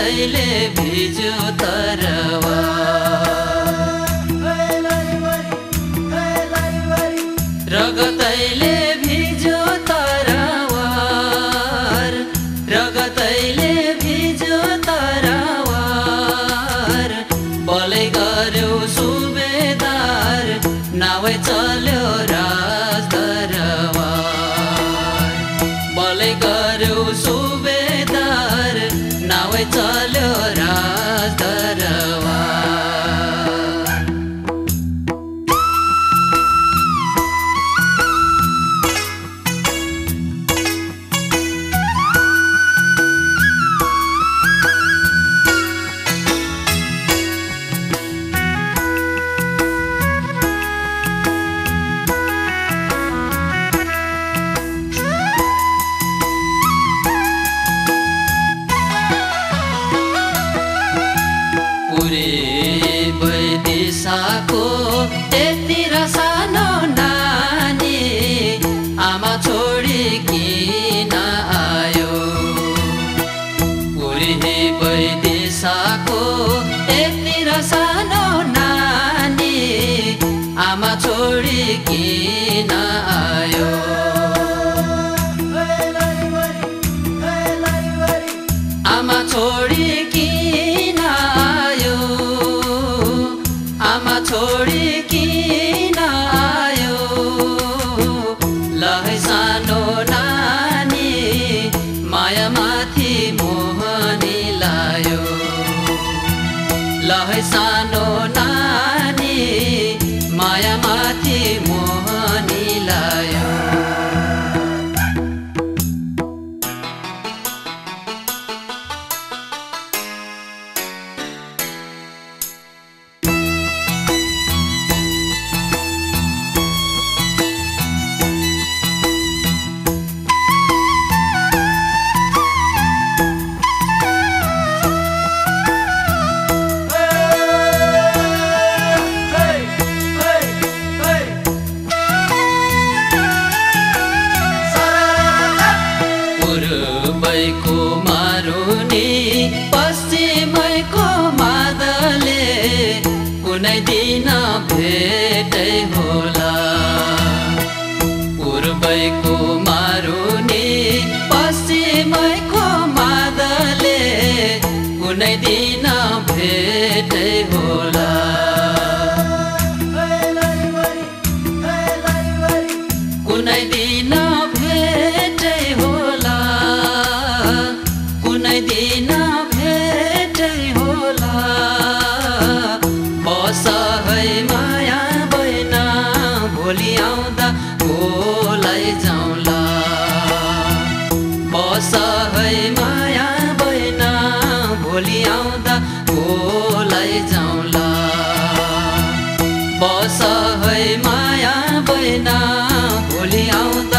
रगतैले भिज्यो तरवा रगतैले भिज्यो तरवार रगतैले भिज्यो तरवार बलै गर्यो सुबेदार नावै चल्यो राजदरबार बलै गर्यो सुबेदार नावै चल्यो राजदरबार दिशाको यतिर सानो नानी आमा छोडी किन आयो पुरी दिशाको यतिर सानो नानी आमा छोडी किन आयो आमा छोडी किन आयो आमा छोडी किन आयो लहै सानो नानी मायामाथि मोहनी लायो लहै सानो नानी मायामाथि मोहनी लायो पूर्वैको मारुनी पश्चिमैको मादले कुनै दिन भेटै होला पूर्वैको मारुनी पश्चिमैको मादले कुनै दिन भेटै होला कुनै दिन भेटै होला कुनै दिन भेटै होला बस है माया बैना भोलि आउँदा बोलाइ जाउँला बस है माया बैना भोलि आउँदा बोलाइ जाउँला बस है माया बैना भोलि आउँदा